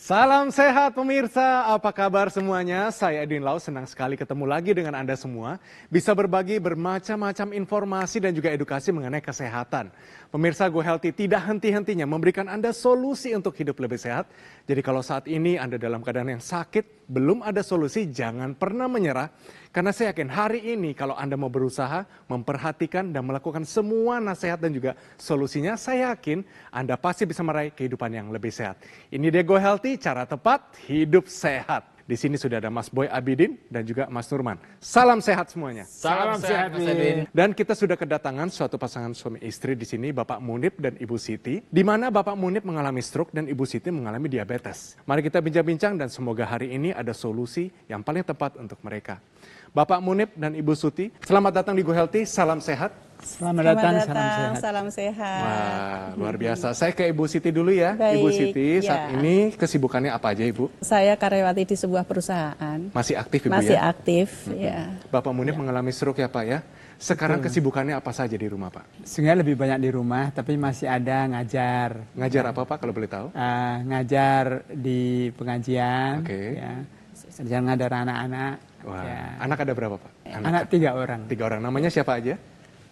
Salam sehat pemirsa, apa kabar semuanya? Saya Edwin Lau, senang sekali ketemu lagi dengan Anda semua. Bisa berbagi bermacam-macam informasi dan juga edukasi mengenai kesehatan. Pemirsa Go Healthy tidak henti-hentinya memberikan Anda solusi untuk hidup lebih sehat. Jadi kalau saat ini Anda dalam keadaan yang sakit, belum ada solusi, jangan pernah menyerah. Karena saya yakin hari ini kalau Anda mau berusaha, memperhatikan dan melakukan semua nasihat dan juga solusinya, saya yakin Anda pasti bisa meraih kehidupan yang lebih sehat. Ini dia Go Healthy, cara tepat hidup sehat. Di sini sudah ada Mas Boy Abidin dan juga Mas Nurman. Salam sehat semuanya. Salam sehat Mas Edwin. Dan kita sudah kedatangan suatu pasangan suami istri di sini, Bapak Munib dan Ibu Siti, di mana Bapak Munib mengalami stroke dan Ibu Siti mengalami diabetes. Mari kita bincang-bincang dan semoga hari ini ada solusi yang paling tepat untuk mereka. Bapak Munib dan Ibu Suti, selamat datang di Go Healthy, salam sehat. Selamat datang, salam sehat. Salam sehat. Wah, luar biasa. Saya ke Ibu Siti dulu ya. Baik, Ibu Siti, saat ya. ini kesibukannya apa aja Ibu? Saya karyawati di sebuah perusahaan. Masih aktif Ibu Masih ya? aktif, ya. Bapak Munib mengalami stroke ya Pak ya? Sekarang kesibukannya apa saja di rumah Pak? Sebenarnya lebih banyak di rumah, tapi masih ada ngajar. Ngajar apa Pak kalau boleh tahu? Ngajar di pengajian. Oke. Ya. Ngajar ngajar anak-anak. Wah, Ya. anak ada berapa Pak? Anak 3 orang. 3 orang. Namanya siapa aja?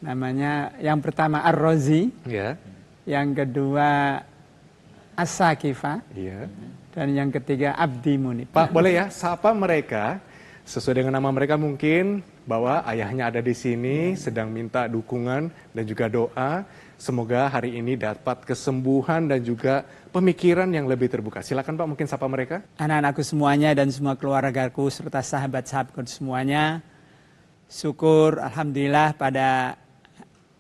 Namanya yang pertama Ar-Rozi, Ya. yang kedua As-Sakifa, Iya. dan yang ketiga Abdi Munib. Pak, boleh ya sapa mereka sesuai dengan nama mereka mungkin bahwa ayahnya ada di sini sedang minta dukungan dan juga doa. Semoga hari ini dapat kesembuhan dan juga pemikiran yang lebih terbuka. Silakan Pak, mungkin sapa mereka. Anak-anakku semuanya dan semua keluargaku serta sahabat-sahabatku semuanya. Syukur Alhamdulillah pada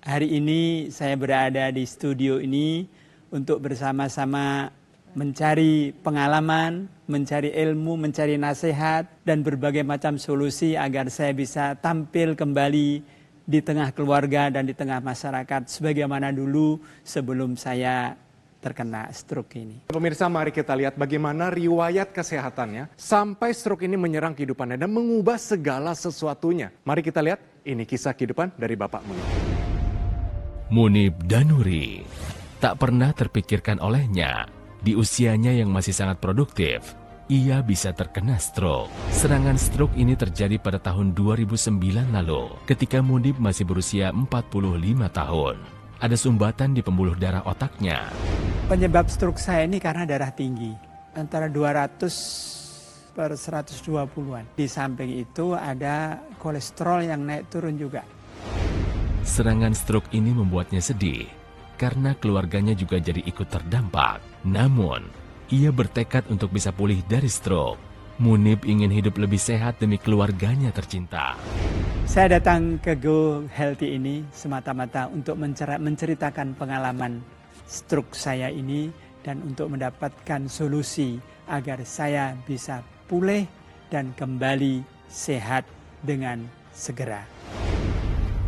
hari ini saya berada di studio ini untuk bersama-sama mencari pengalaman, mencari ilmu, mencari nasihat dan berbagai macam solusi agar saya bisa tampil kembali di tengah keluarga dan di tengah masyarakat sebagaimana dulu sebelum saya terkena stroke ini. Pemirsa, mari kita lihat bagaimana riwayat kesehatannya sampai stroke ini menyerang kehidupannya dan mengubah segala sesuatunya. Mari kita lihat, ini kisah kehidupan dari Bapak Munib. Munib Danuri. Tak pernah terpikirkan olehnya, di usianya yang masih sangat produktif, ia bisa terkena stroke. Serangan stroke ini terjadi pada tahun 2009 lalu, ketika Munib masih berusia 45 tahun. Ada sumbatan di pembuluh darah otaknya. Penyebab stroke saya ini karena darah tinggi, antara 200/120-an. Di samping itu ada kolesterol yang naik turun juga. Serangan stroke ini membuatnya sedih, karena keluarganya juga jadi ikut terdampak. Namun, ia bertekad untuk bisa pulih dari stroke. Munib ingin hidup lebih sehat demi keluarganya tercinta. Saya datang ke Go Healthy ini semata-mata untuk menceritakan pengalaman stroke saya ini dan untuk mendapatkan solusi agar saya bisa pulih dan kembali sehat dengan segera.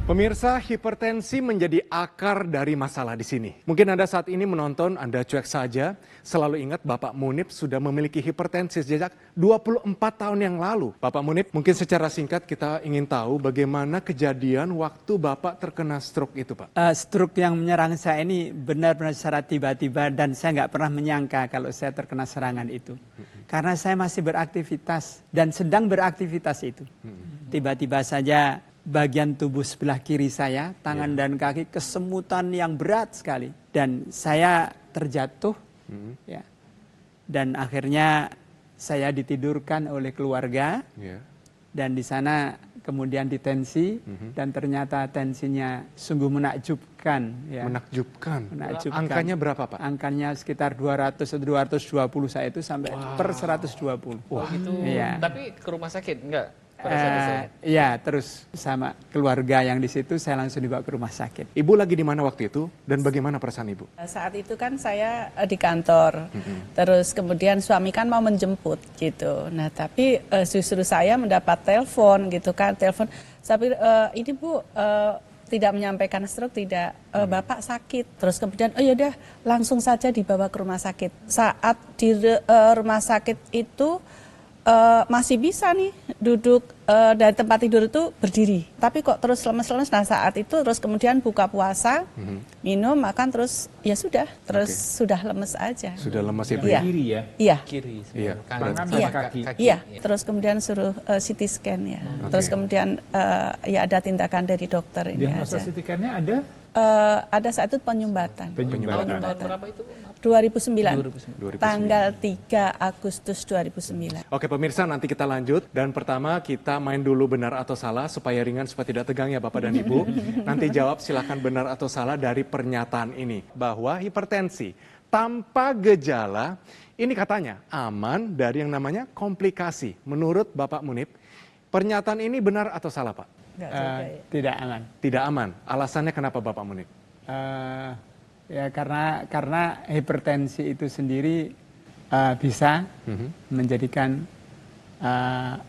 Pemirsa, hipertensi menjadi akar dari masalah di sini. Mungkin Anda saat ini menonton, Anda cuek saja. Selalu ingat Bapak Munib sudah memiliki hipertensi sejak 24 tahun yang lalu. Bapak Munib, mungkin secara singkat kita ingin tahu bagaimana kejadian waktu Bapak terkena stroke itu, Pak. Stroke yang menyerang saya ini benar-benar secara tiba-tiba dan saya nggak pernah menyangka kalau saya terkena serangan itu. Karena saya masih beraktivitas dan sedang beraktivitas itu. Tiba-tiba saja bagian tubuh sebelah kiri saya, tangan dan kaki kesemutan yang berat sekali. Dan saya terjatuh, ya. Dan akhirnya saya ditidurkan oleh keluarga. Dan di sana kemudian ditensi, dan ternyata tensinya sungguh menakjubkan. Ya. Menakjubkan. Menakjubkan. Angkanya berapa, Pak? Angkanya sekitar 200 atau 220 saya itu sampai per 120. Wah, gitu. Iya. Tapi ke rumah sakit enggak? Pada saat itu? Iya, terus sama keluarga yang di situ saya langsung dibawa ke rumah sakit. Ibu lagi di mana waktu itu dan bagaimana perasaan Ibu? Saat itu kan saya di kantor, terus kemudian suami kan mau menjemput gitu. Nah tapi justru saya mendapat telepon gitu kan, tapi ini Bu tidak menyampaikan stroke, tidak, Bapak sakit. Terus kemudian, oh yaudah langsung saja dibawa ke rumah sakit. Saat di rumah sakit itu masih bisa nih duduk dari tempat tidur itu berdiri. Tapi kok terus lemes-lemes, nah saat itu terus kemudian buka puasa, minum, makan, terus ya sudah, terus sudah lemes aja. Sudah lemas ya, Bu? Iya. Kiri ya? Iya. Kiri, Iya. kanan Tangan sama Iya. kaki. Iya, terus kemudian suruh CT scan ya. Terus kemudian ya ada tindakan dari dokter ini Diagnosa aja. CT scan-nya ada? Ada saat itu penyumbatan. Penyumbatan. Tahun berapa itu? 2009. Tanggal 3 Agustus 2009. Oke pemirsa, nanti kita lanjut. Dan pertama kita main dulu benar atau salah supaya ringan, supaya tidak tegang ya Bapak dan Ibu. Nanti jawab silakan benar atau salah dari pernyataan ini. Bahwa hipertensi tanpa gejala ini katanya aman dari yang namanya komplikasi. Menurut Bapak Munib, pernyataan ini benar atau salah Pak? Enggak juga ya. Tidak aman. Tidak aman. Alasannya kenapa Bapak Munib? Ya karena hipertensi itu sendiri bisa menjadikan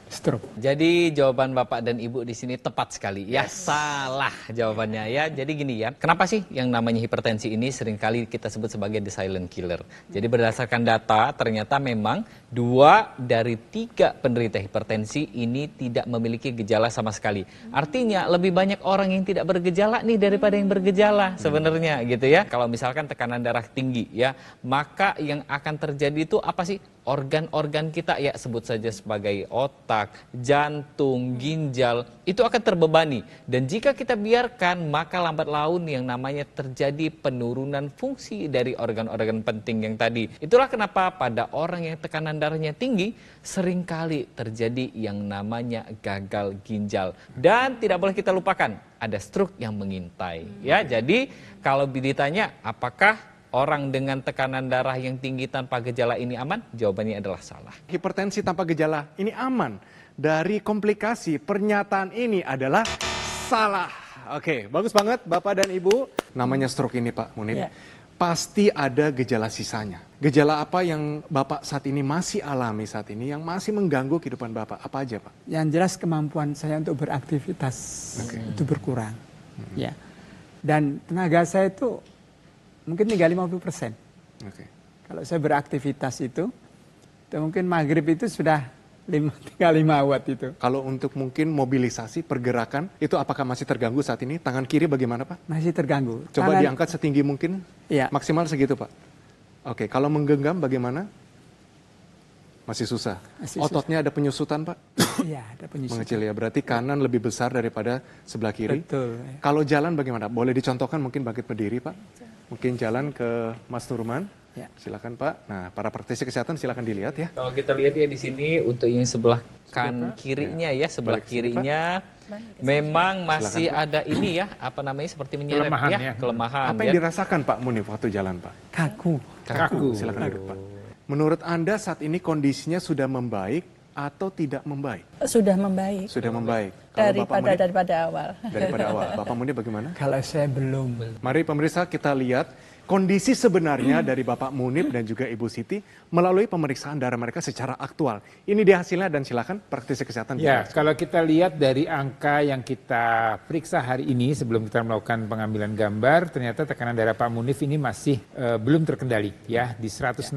stroke. Jadi jawaban Bapak dan Ibu di sini tepat sekali. Ya salah jawabannya ya. Jadi gini ya, kenapa sih yang namanya hipertensi ini seringkali kita sebut sebagai the silent killer? Jadi berdasarkan data ternyata memang 2 dari 3 penderita hipertensi ini tidak memiliki gejala sama sekali. Artinya lebih banyak orang yang tidak bergejala nih daripada yang bergejala sebenarnya gitu ya. Kalau misalkan tekanan darah tinggi ya, maka yang akan terjadi itu apa sih? Organ-organ kita ya sebut saja sebagai otak, jantung, ginjal itu akan terbebani dan jika kita biarkan maka lambat laun yang namanya terjadi penurunan fungsi dari organ-organ penting yang tadi. Itulah kenapa pada orang yang tekanan darahnya tinggi seringkali terjadi yang namanya gagal ginjal dan tidak boleh kita lupakan ada stroke yang mengintai ya. Jadi kalau ditanya apakah orang dengan tekanan darah yang tinggi tanpa gejala ini aman? Jawabannya adalah salah. Hipertensi tanpa gejala ini aman dari komplikasi. Pernyataan ini adalah salah. Oke, bagus banget Bapak dan Ibu. Namanya stroke ini Pak Munib. Ya. Pasti ada gejala sisanya. Gejala apa yang Bapak saat ini masih alami saat ini yang masih mengganggu kehidupan Bapak? Apa aja Pak? Yang jelas kemampuan saya untuk beraktivitas itu berkurang. Ya. Dan tenaga saya itu mungkin tinggal 50%. Oke. Kalau saya beraktivitas itu mungkin maghrib itu sudah tinggal 5 watt itu. Kalau untuk mungkin mobilisasi, pergerakan, itu apakah masih terganggu saat ini? Tangan kiri bagaimana Pak? Masih terganggu. Coba diangkat setinggi mungkin, Iya. maksimal segitu Pak. Oke, kalau menggenggam bagaimana? Masih susah. Masih Ototnya ada penyusutan Pak? Iya, ada penyusutan. Mengecil ya, berarti kanan lebih besar daripada sebelah kiri. Betul. Kalau jalan bagaimana? Boleh dicontohkan mungkin bangkit berdiri Pak? Mungkin jalan ke Mas Nurman. Ya. Silakan Pak. Nah, para praktisi kesehatan silakan dilihat ya. Kalau kita lihat ya di sini untuk yang sebelah kirinya ya, sebelah Balik sini, Pak. kirinya memang masih ada ini ya, apa namanya seperti menyeret Kelemahan ya, ya. kelemahan Apa ya. yang dirasakan Pak Munif waktu jalan Pak? Kaku. Kaku. Silakan duduk Pak. Menurut Anda saat ini kondisinya sudah membaik atau tidak membaik? Sudah membaik Sudah membaik. Kalau Bapak Munif, daripada awal. daripada awal. Bapak Munif bagaimana? Kalau saya belum. Mari pemirsa kita lihat kondisi sebenarnya dari Bapak Munib dan juga Ibu Siti melalui pemeriksaan darah mereka secara aktual. Ini dia hasilnya dan silakan praktisi kesehatan. Ya, kalau kita lihat dari angka yang kita periksa hari ini sebelum kita melakukan pengambilan gambar, ternyata tekanan darah Pak Munif ini masih belum terkendali ya di 168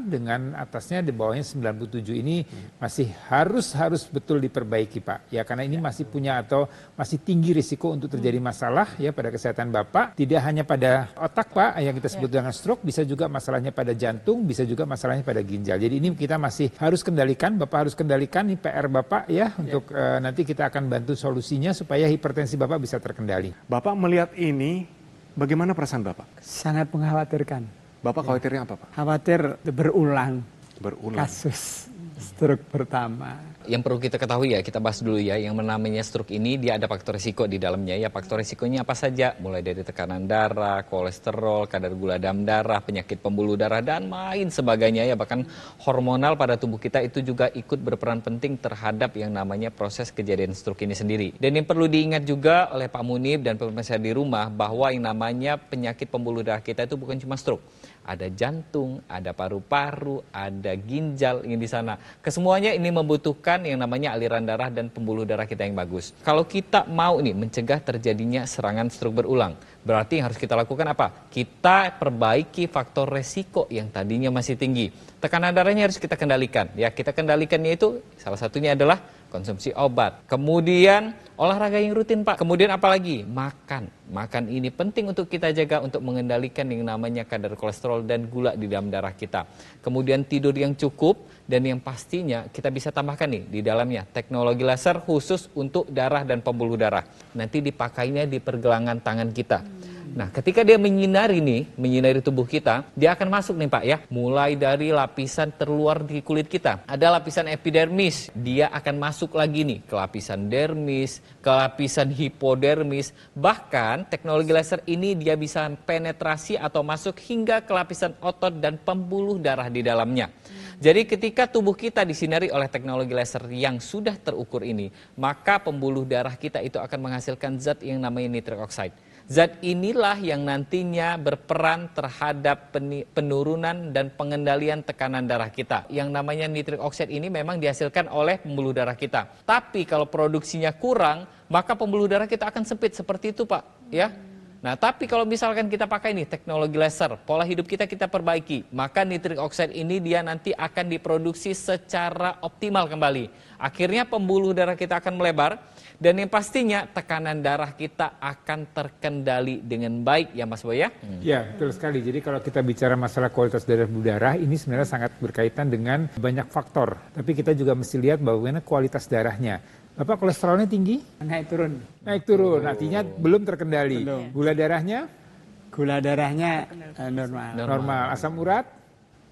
dengan atasnya di bawahnya 97 ini masih harus betul diperbaiki Pak. Ya karena ini masih punya atau masih tinggi risiko untuk terjadi masalah ya pada kesehatan Bapak, tidak hanya pada otak Pak yang kita sebut dengan stroke, bisa juga masalahnya pada jantung, bisa juga masalahnya pada ginjal. Jadi ini kita masih harus kendalikan, Bapak harus kendalikan ini PR Bapak ya untuk nanti kita akan bantu solusinya supaya hipertensi Bapak bisa terkendali. Bapak melihat ini, bagaimana perasaan Bapak? Sangat mengkhawatirkan. Bapak khawatirnya apa Pak? Khawatir berulang Berulang. kasus stroke pertama. Yang perlu kita ketahui ya, kita bahas dulu ya, yang namanya stroke ini dia ada faktor risiko di dalamnya ya. Faktor risikonya apa saja? Mulai dari tekanan darah, kolesterol, kadar gula dalam darah, penyakit pembuluh darah, dan lain sebagainya ya. Bahkan hormonal pada tubuh kita itu juga ikut berperan penting terhadap yang namanya proses kejadian stroke ini sendiri. Dan yang perlu diingat juga oleh Pak Munib dan pemirsa di rumah bahwa yang namanya penyakit pembuluh darah kita itu bukan cuma stroke. ada jantung, ada paru-paru, ada ginjal ini di sana. Kesemuanya ini membutuhkan yang namanya aliran darah dan pembuluh darah kita yang bagus. Kalau kita mau nih mencegah terjadinya serangan stroke berulang, berarti yang harus kita lakukan apa? Kita perbaiki faktor resiko yang tadinya masih tinggi. Tekanan darahnya harus kita kendalikan. Ya, kita kendalikannya itu salah satunya adalah konsumsi obat. Kemudian olahraga yang rutin, Pak. Kemudian apalagi? Makan. Makan ini penting untuk kita jaga untuk mengendalikan yang namanya kadar kolesterol dan gula di dalam darah kita. Kemudian tidur yang cukup dan yang pastinya kita bisa tambahkan nih di dalamnya teknologi laser khusus untuk darah dan pembuluh darah. Nanti dipakainya di pergelangan tangan kita. Nah, ketika dia menyinari tubuh kita, dia akan masuk nih Pak ya, mulai dari lapisan terluar di kulit kita. Ada lapisan epidermis, dia akan masuk lagi nih ke lapisan dermis, ke lapisan hipodermis. Bahkan teknologi laser ini dia bisa penetrasi atau masuk hingga ke lapisan otot dan pembuluh darah di dalamnya. Jadi ketika tubuh kita disinari oleh teknologi laser yang sudah terukur ini, maka pembuluh darah kita itu akan menghasilkan zat yang namanya nitric oxide. Zat inilah yang nantinya berperan terhadap penurunan dan pengendalian tekanan darah kita. Yang namanya nitric oxide ini memang dihasilkan oleh pembuluh darah kita. Tapi kalau produksinya kurang, maka pembuluh darah kita akan sempit seperti itu Pak. Ya. Nah, tapi kalau misalkan kita pakai nih teknologi laser, pola hidup kita perbaiki, maka nitric oxide ini dia nanti akan diproduksi secara optimal kembali. Akhirnya pembuluh darah kita akan melebar dan yang pastinya tekanan darah kita akan terkendali dengan baik ya Mas Boy ya? Ya, betul sekali. Jadi kalau kita bicara masalah kualitas darah ini sebenarnya sangat berkaitan dengan banyak faktor. Tapi kita juga mesti lihat bagaimana kualitas darahnya. Bapak kolesterolnya tinggi? Naik turun. Naik turun, artinya belum terkendali. Belum. Gula darahnya? Gula darahnya normal. Normal. Asam urat?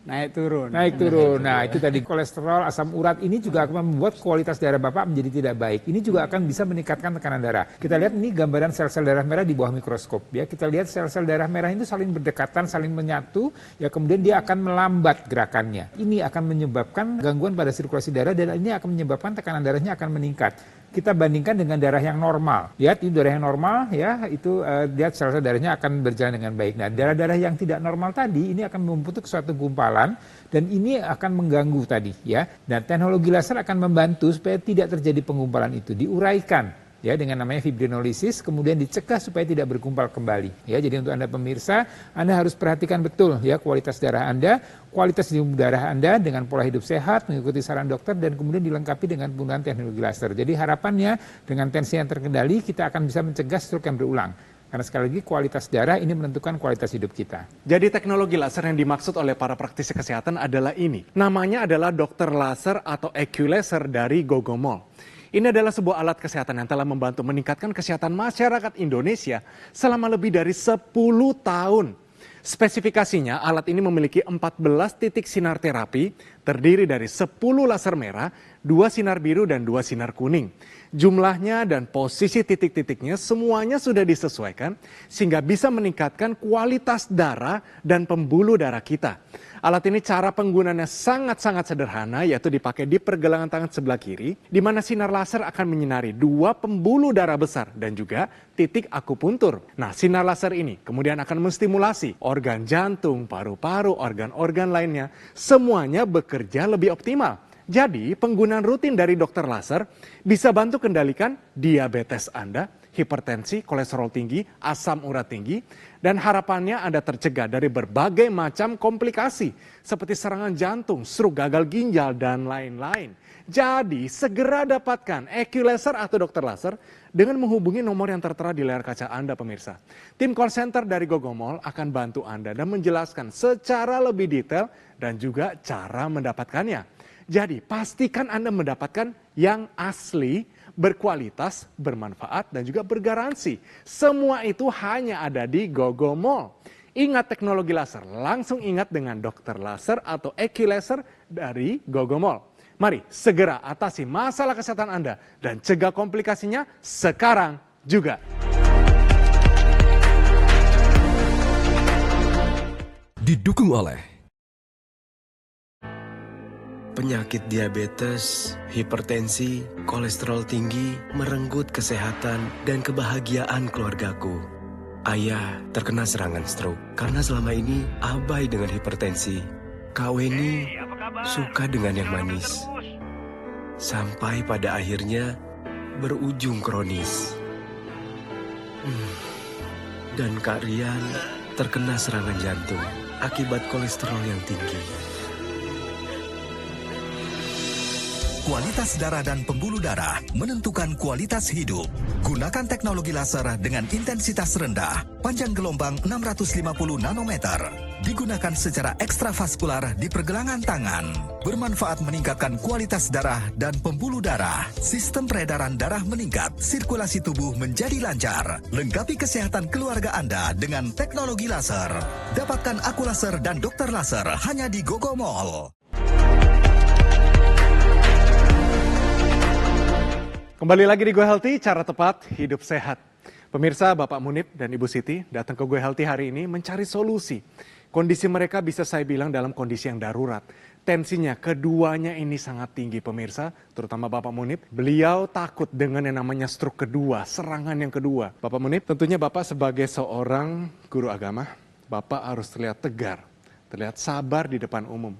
Naik turun. Naik turun. Nah, itu tadi kolesterol, asam urat ini juga akan membuat kualitas darah Bapak menjadi tidak baik. Ini juga akan bisa meningkatkan tekanan darah. Kita lihat ini gambaran sel-sel darah merah di bawah mikroskop ya. Kita lihat sel-sel darah merah itu saling berdekatan, saling menyatu, ya kemudian dia akan melambat gerakannya. Ini akan menyebabkan gangguan pada sirkulasi darah dan ini akan menyebabkan tekanan darahnya akan meningkat. Kita bandingkan dengan darah yang normal. Lihat ini darah yang normal ya, itu lihat sel-sel darahnya akan berjalan dengan baik. Nah, darah-darah yang tidak normal tadi ini akan membentuk suatu gumpalan dan ini akan mengganggu tadi ya. Dan teknologi laser akan membantu supaya tidak terjadi penggumpalan itu, diuraikan ya dengan namanya fibrinolisis, kemudian dicegah supaya tidak bergumpal kembali ya. Jadi untuk Anda pemirsa, Anda harus perhatikan betul ya kualitas darah Anda, kualitas darah Anda dengan pola hidup sehat, mengikuti saran dokter dan kemudian dilengkapi dengan penggunaan teknologi laser. Jadi harapannya dengan tensi yang terkendali kita akan bisa mencegah stroke yang berulang. Karena sekali lagi kualitas darah ini menentukan kualitas hidup kita. Jadi teknologi laser yang dimaksud oleh para praktisi kesehatan adalah ini. Namanya adalah dokter laser atau EQ laser dari Gogomol. Ini adalah sebuah alat kesehatan yang telah membantu meningkatkan kesehatan masyarakat Indonesia selama lebih dari 10 tahun. Spesifikasinya, alat ini memiliki 14 titik sinar terapi, terdiri dari 10 laser merah, 2 sinar biru, dan 2 sinar kuning. Jumlahnya dan posisi titik-titiknya semuanya sudah disesuaikan sehingga bisa meningkatkan kualitas darah dan pembuluh darah kita. Alat ini cara penggunaannya sangat-sangat sederhana, yaitu dipakai di pergelangan tangan sebelah kiri, di mana sinar laser akan menyinari 2 pembuluh darah besar dan juga titik akupuntur. Nah, sinar laser ini kemudian akan menstimulasi organ jantung, paru-paru, organ-organ lainnya, semuanya bekerja lebih optimal. Jadi, penggunaan rutin dari dokter laser bisa bantu kendalikan diabetes Anda, hipertensi, kolesterol tinggi, asam urat tinggi, dan harapannya Anda tercegah dari berbagai macam komplikasi seperti serangan jantung, stroke, gagal ginjal, dan lain-lain. Jadi, segera dapatkan EQ laser atau dokter laser dengan menghubungi nomor yang tertera di layar kaca Anda, pemirsa. Tim call center dari Gogomol akan bantu Anda dan menjelaskan secara lebih detail dan juga cara mendapatkannya. Jadi, pastikan Anda mendapatkan yang asli, berkualitas, bermanfaat, dan juga bergaransi. Semua itu hanya ada di Gogomol. Ingat teknologi laser, langsung ingat dengan dokter laser atau EQ laser dari Gogomol. Mari segera atasi masalah kesehatan Anda dan cegah komplikasinya sekarang juga. Didukung oleh penyakit diabetes, hipertensi, kolesterol tinggi, merenggut kesehatan dan kebahagiaan keluargaku. Ayah terkena serangan stroke karena selama ini abai dengan hipertensi. Kak Weni suka dengan yang manis. Sampai pada akhirnya berujung kronis. Dan Kak Rian terkena serangan jantung akibat kolesterol yang tinggi. Kualitas darah dan pembuluh darah menentukan kualitas hidup. Gunakan teknologi laser dengan intensitas rendah, panjang gelombang 650 nanometer. Digunakan secara ekstravaskular di pergelangan tangan. Bermanfaat meningkatkan kualitas darah dan pembuluh darah. Sistem peredaran darah meningkat, sirkulasi tubuh menjadi lancar. Lengkapi kesehatan keluarga Anda dengan teknologi laser. Dapatkan Aku Laser dan Dokter Laser hanya di Gogo Mall. Kembali lagi di Go Healthy, cara tepat hidup sehat. Pemirsa, Bapak Munib dan Ibu Siti datang ke Go Healthy hari ini mencari solusi. Kondisi mereka bisa saya bilang dalam kondisi yang darurat. Tensinya keduanya ini sangat tinggi pemirsa, terutama Bapak Munib. Beliau takut dengan yang namanya stroke kedua, serangan yang kedua. Bapak Munib, tentunya Bapak sebagai seorang guru agama, Bapak harus terlihat tegar, terlihat sabar di depan umum.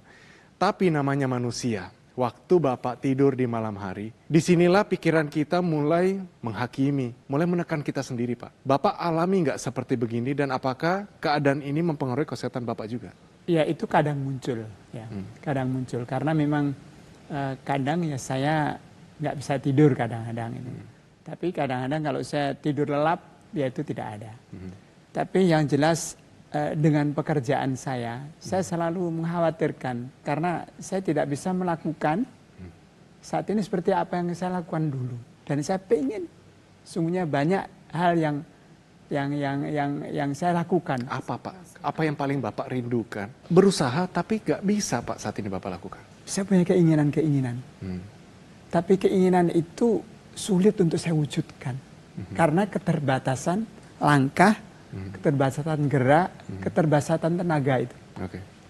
Tapi namanya manusia. Waktu Bapak tidur di malam hari, disinilah pikiran kita mulai menghakimi, mulai menekan kita sendiri, Pak. Bapak alami nggak seperti begini dan apakah keadaan ini mempengaruhi kesehatan Bapak juga? Ya itu kadang muncul, ya kadang muncul karena memang kadang ya saya nggak bisa tidur kadang-kadang ini. Tapi kadang-kadang kalau saya tidur lelap, ya itu tidak ada. Tapi yang jelas dengan pekerjaan saya selalu mengkhawatirkan karena saya tidak bisa melakukan saat ini seperti apa yang saya lakukan dulu. Dan saya ingin sungguhnya banyak hal yang saya lakukan. Apa Pak? Apa yang paling Bapak rindukan? Berusaha tapi nggak bisa Pak saat ini Bapak lakukan. Saya punya keinginan-keinginan. Tapi keinginan itu sulit untuk saya wujudkan. Karena keterbatasan langkah, keterbatasan gerak, keterbatasan tenaga itu.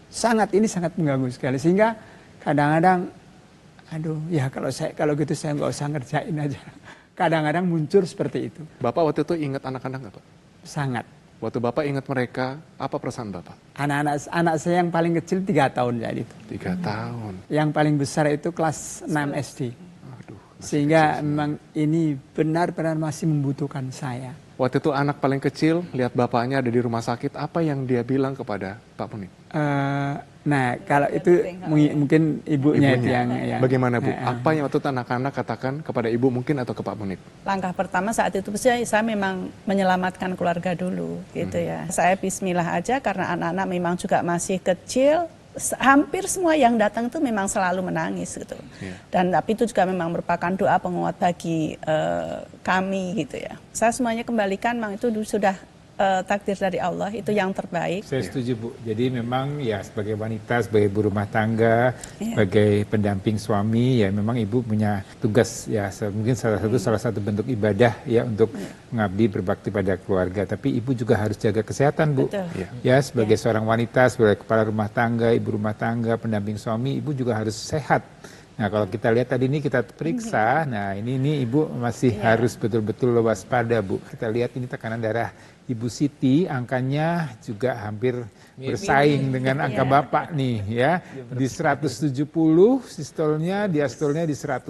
Sangat mengganggu sekali. Sehingga kadang-kadang, aduh ya kalau gitu saya nggak usah ngerjain aja. Kadang-kadang muncul seperti itu. Bapak waktu itu ingat anak-anak nggak Pak? Sangat. Waktu Bapak ingat mereka, apa perasaan Bapak? Anak saya yang paling kecil 3 tahun jadi itu. 3 tahun. Yang paling besar itu kelas 6 SD. Aduh, sehingga memang ini benar-benar masih membutuhkan saya. Waktu itu anak paling kecil lihat bapaknya ada di rumah sakit, apa yang dia bilang kepada Pak Munib? Nah kalau itu mungkin ibunya itu yang bagaimana Bu? Apa yang waktu itu anak-anak katakan kepada ibu mungkin atau ke Pak Munib? Langkah pertama saat itu saya memang menyelamatkan keluarga dulu gitu ya. Saya bismillah aja karena anak-anak memang juga masih kecil. Hampir semua yang datang itu memang selalu menangis gitu. Dan tapi itu juga memang merupakan doa penguat bagi kami gitu ya. Saya semuanya kembalikan memang itu sudah takdir dari Allah, itu yang terbaik. Saya setuju Bu. Jadi memang ya sebagai wanita, sebagai ibu rumah tangga, sebagai pendamping suami ya memang ibu punya tugas ya mungkin salah satu bentuk ibadah ya untuk mengabdi berbakti pada keluarga. Tapi ibu juga harus jaga kesehatan Bu. Ya sebagai seorang wanita, sebagai kepala rumah tangga, ibu rumah tangga, pendamping suami, ibu juga harus sehat. Nah kalau kita lihat tadi ini kita periksa, nah ini ibu masih harus betul-betul waspada Bu. Kita lihat ini tekanan darah Ibu Siti angkanya juga hampir bersaing dengan angka Bapak nih ya. Di 170 sistolnya, diastolnya di 109.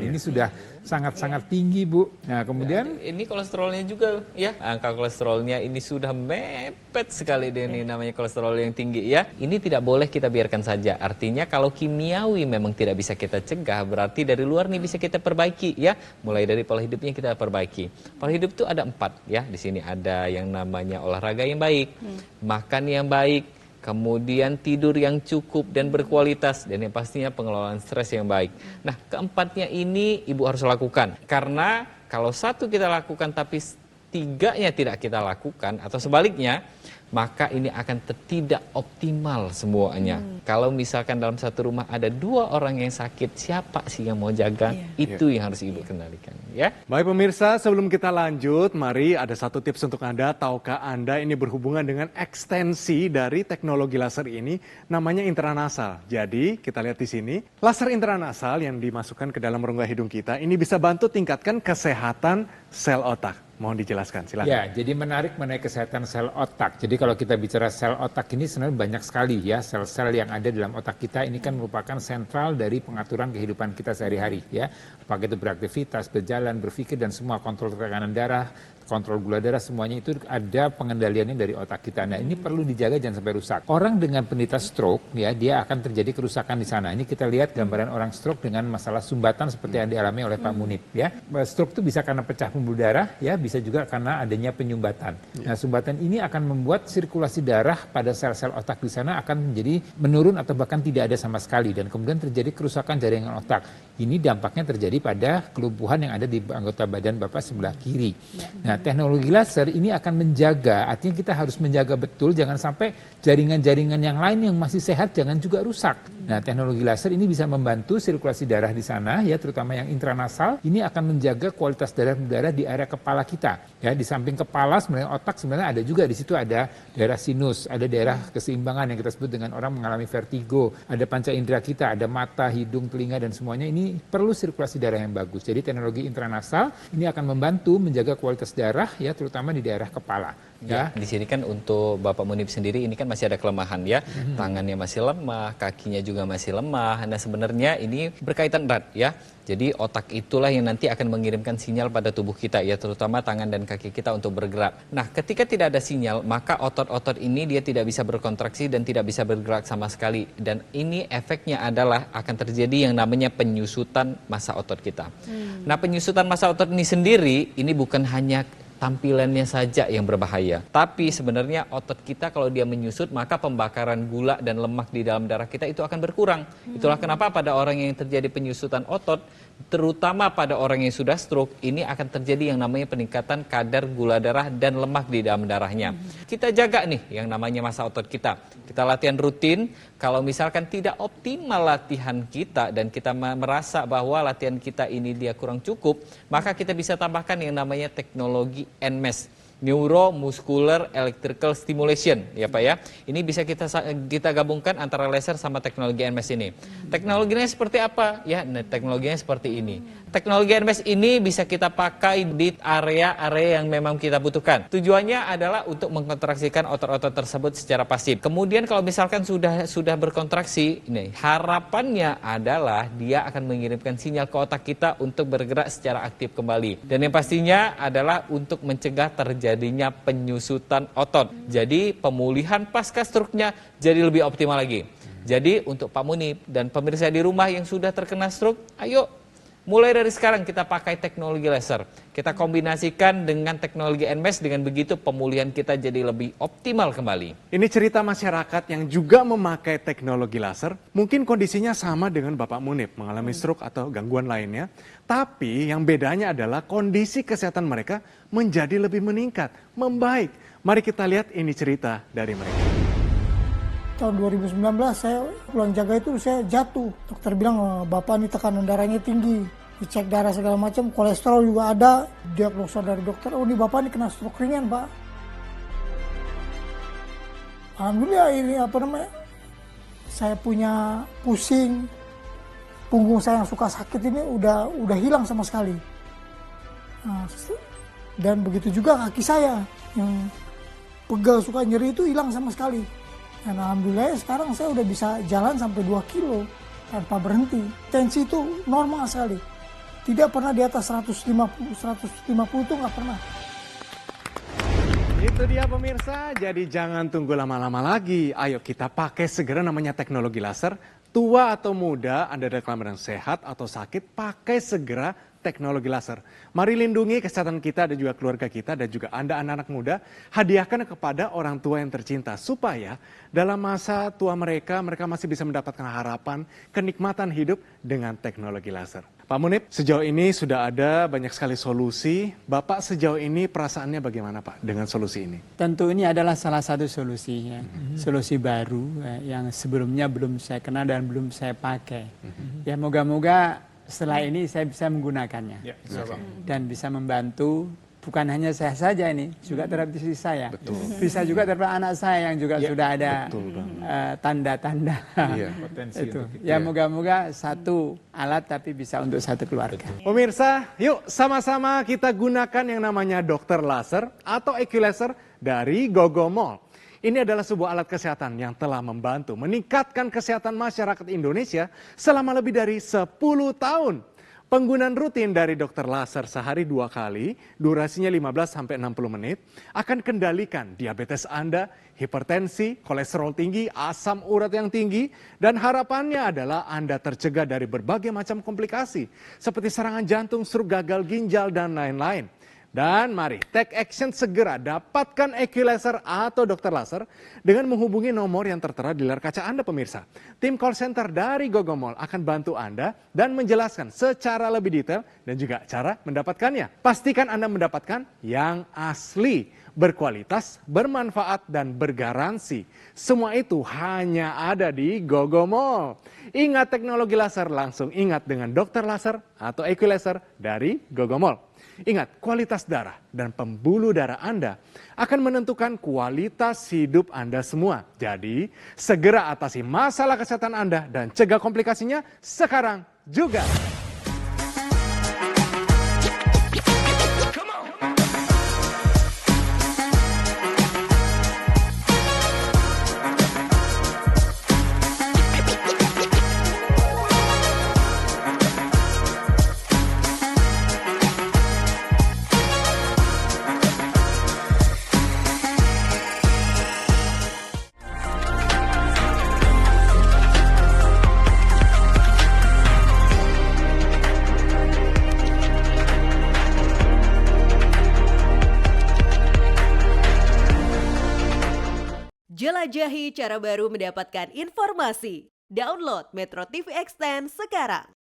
Ini sudah sangat-sangat tinggi Bu. Nah kemudian ini kolesterolnya juga ya. Angka kolesterolnya ini sudah mepet sekali deh ini namanya kolesterol yang tinggi ya. Ini tidak boleh kita biarkan saja. Artinya kalau kimiawi memang tidak bisa kita cegah, berarti dari luar nih bisa kita perbaiki ya. Mulai dari pola hidupnya kita perbaiki. Pola hidup itu ada 4 ya. Di sini ada yang namanya olahraga yang baik, makan yang baik, kemudian tidur yang cukup dan berkualitas, dan yang pastinya pengelolaan stres yang baik. Nah, keempatnya ini ibu harus lakukan. Karena kalau satu kita lakukan tapi 3-nya tidak kita lakukan atau sebaliknya, maka ini akan tidak optimal semuanya. Kalau misalkan dalam satu rumah ada 2 orang yang sakit, siapa sih yang mau jaga? Itu yang harus ibu kendalikan ya. Baik pemirsa, sebelum kita lanjut, mari ada satu tips untuk Anda. Tahukah Anda ini berhubungan dengan ekstensi dari teknologi laser ini, namanya intranasal. Jadi kita lihat di sini, laser intranasal yang dimasukkan ke dalam rongga hidung kita ini bisa bantu tingkatkan kesehatan sel otak. Mohon dijelaskan, silakan. Ya, jadi menarik mengenai kesehatan sel otak. Jadi kalau kita bicara sel otak ini sebenarnya banyak sekali ya sel-sel yang ada dalam otak kita ini kan merupakan sentral dari pengaturan kehidupan kita sehari-hari ya. Apakah itu beraktivitas, berjalan, berpikir dan semua kontrol tekanan darah, kontrol gula darah semuanya itu ada pengendaliannya dari otak kita. Nah, ini perlu dijaga jangan sampai rusak. Orang dengan penderita stroke ya, dia akan terjadi kerusakan di sana. Ini kita lihat gambaran orang stroke dengan masalah sumbatan seperti yang dialami oleh Pak Munib ya. Stroke itu bisa karena pecah pembuluh darah ya, bisa juga karena adanya penyumbatan. Nah, sumbatan ini akan membuat sirkulasi darah pada sel-sel otak di sana akan menjadi menurun atau bahkan tidak ada sama sekali dan kemudian terjadi kerusakan jaringan otak. Ini dampaknya terjadi pada kelumpuhan yang ada di anggota badan Bapak sebelah kiri. Nah, teknologi laser ini akan menjaga, artinya kita harus menjaga betul jangan sampai jaringan-jaringan yang lain yang masih sehat jangan juga rusak. Nah, teknologi laser ini bisa membantu sirkulasi darah di sana ya, terutama yang intranasal. Ini akan menjaga kualitas darah di area kepala kita. Ya, di samping kepala sebenarnya otak sebenarnya ada juga di situ ada daerah sinus, ada daerah keseimbangan yang kita sebut dengan orang mengalami vertigo, ada panca indera kita, ada mata, hidung, telinga dan semuanya ini perlu sirkulasi darah yang bagus. Jadi teknologi intranasal ini akan membantu menjaga kualitas darah ya terutama di daerah kepala. Ya, di sini kan untuk Bapak Munib sendiri ini kan masih ada kelemahan ya, tangannya masih lemah, kakinya juga masih lemah. Nah, sebenarnya ini berkaitan erat ya. Jadi otak itulah yang nanti akan mengirimkan sinyal pada tubuh kita ya, terutama tangan dan kaki kita untuk bergerak. Nah, ketika tidak ada sinyal, maka otot-otot ini dia tidak bisa berkontraksi dan tidak bisa bergerak sama sekali. Dan ini efeknya adalah akan terjadi yang namanya penyusutan massa otot kita. Nah, penyusutan massa otot ini sendiri ini bukan hanya tampilannya saja yang berbahaya. Tapi sebenarnya otot kita kalau dia menyusut maka pembakaran gula dan lemak di dalam darah kita itu akan berkurang. Itulah kenapa pada orang yang terjadi penyusutan otot, terutama pada orang yang sudah stroke, ini akan terjadi yang namanya peningkatan kadar gula darah dan lemak di dalam darahnya. Kita jaga nih yang namanya massa otot kita. Kita latihan rutin. Kalau misalkan tidak optimal latihan kita dan kita merasa bahwa latihan kita ini dia kurang cukup, maka kita bisa tambahkan yang namanya teknologi NMES, Neuromuscular Electrical Stimulation, ya Pak ya. Ini bisa kita gabungkan antara laser sama teknologi NMES ini. Teknologinya seperti apa? Ya, teknologinya seperti ini. Teknologi NMES ini bisa kita pakai di area-area yang memang kita butuhkan. Tujuannya adalah untuk mengkontraksikan otot-otot tersebut secara pasif. Kemudian kalau misalkan sudah berkontraksi, ini harapannya adalah dia akan mengirimkan sinyal ke otak kita untuk bergerak secara aktif kembali. Dan yang pastinya adalah untuk mencegah terjadinya penyusutan otot. Jadi pemulihan pasca stroke-nya jadi lebih optimal lagi. Jadi untuk Pak Munib dan pemirsa di rumah yang sudah terkena stroke, ayo mulai dari sekarang kita pakai teknologi laser. Kita kombinasikan dengan teknologi NMES, dengan begitu pemulihan kita jadi lebih optimal kembali. Ini cerita masyarakat yang juga memakai teknologi laser. Mungkin kondisinya sama dengan Bapak Munib, mengalami stroke atau gangguan lainnya. Tapi yang bedanya adalah kondisi kesehatan mereka menjadi lebih meningkat, membaik. Mari kita lihat ini cerita dari mereka. Tahun 2019 saya pulang jaga itu saya jatuh. Dokter bilang, Bapak ini tekanan darahnya tinggi. Dicek darah segala macam, kolesterol juga ada. Diagnosa dari dokter, oh ini Bapak ini kena stroke ringan, Pak. Alhamdulillah ini saya punya pusing. Punggung saya yang suka sakit ini udah hilang sama sekali. Nah, dan begitu juga kaki saya yang pegal suka nyeri itu hilang sama sekali. Dan alhamdulillah sekarang saya udah bisa jalan sampai 2 kilo tanpa berhenti. Tensi itu normal sekali. Tidak pernah di atas 150 itu nggak pernah. Itu dia pemirsa, jadi jangan tunggu lama-lama lagi. Ayo kita pakai segera namanya teknologi laser. Tua atau muda, Anda dalam keadaan sehat atau sakit, pakai segera teknologi laser. Mari lindungi kesehatan kita dan juga keluarga kita dan juga Anda anak-anak muda, hadiahkan kepada orang tua yang tercinta supaya dalam masa tua mereka masih bisa mendapatkan harapan, kenikmatan hidup dengan teknologi laser. Pak Munib, sejauh ini sudah ada banyak sekali solusi. Bapak sejauh ini perasaannya bagaimana Pak dengan solusi ini? Tentu ini adalah salah satu solusinya, solusi baru yang sebelumnya belum saya kenal dan belum saya pakai. Ya moga-moga setelah ini saya bisa menggunakannya dan bisa membantu bukan hanya saya saja ini, juga terhadap istri saya. Bisa juga terhadap anak saya yang juga sudah ada tanda-tanda Potensi itu. untuk Ya moga-moga satu alat tapi bisa untuk satu keluarga. Pemirsa, yuk sama-sama kita gunakan yang namanya dokter laser atau equilaser dari Gogomol. Ini adalah sebuah alat kesehatan yang telah membantu meningkatkan kesehatan masyarakat Indonesia selama lebih dari 10 tahun. Penggunaan rutin dari dokter laser sehari 2 kali, durasinya 15-60 menit, akan kendalikan diabetes Anda, hipertensi, kolesterol tinggi, asam urat yang tinggi, dan harapannya adalah Anda tercegah dari berbagai macam komplikasi, seperti serangan jantung, stroke, gagal ginjal, dan lain-lain. Dan mari, take action segera dapatkan equilaser atau dokter laser dengan menghubungi nomor yang tertera di layar kaca Anda pemirsa. Tim call center dari Gogomol akan bantu Anda dan menjelaskan secara lebih detail dan juga cara mendapatkannya. Pastikan Anda mendapatkan yang asli, berkualitas, bermanfaat, dan bergaransi. Semua itu hanya ada di Gogomol. Ingat teknologi laser, langsung ingat dengan dokter laser atau equilaser dari Gogomol. Ingat, kualitas darah dan pembuluh darah Anda akan menentukan kualitas hidup Anda semua. Jadi, segera atasi masalah kesehatan Anda dan cegah komplikasinya sekarang juga. Jelajahi cara baru mendapatkan informasi. Download Metro TV Extend sekarang.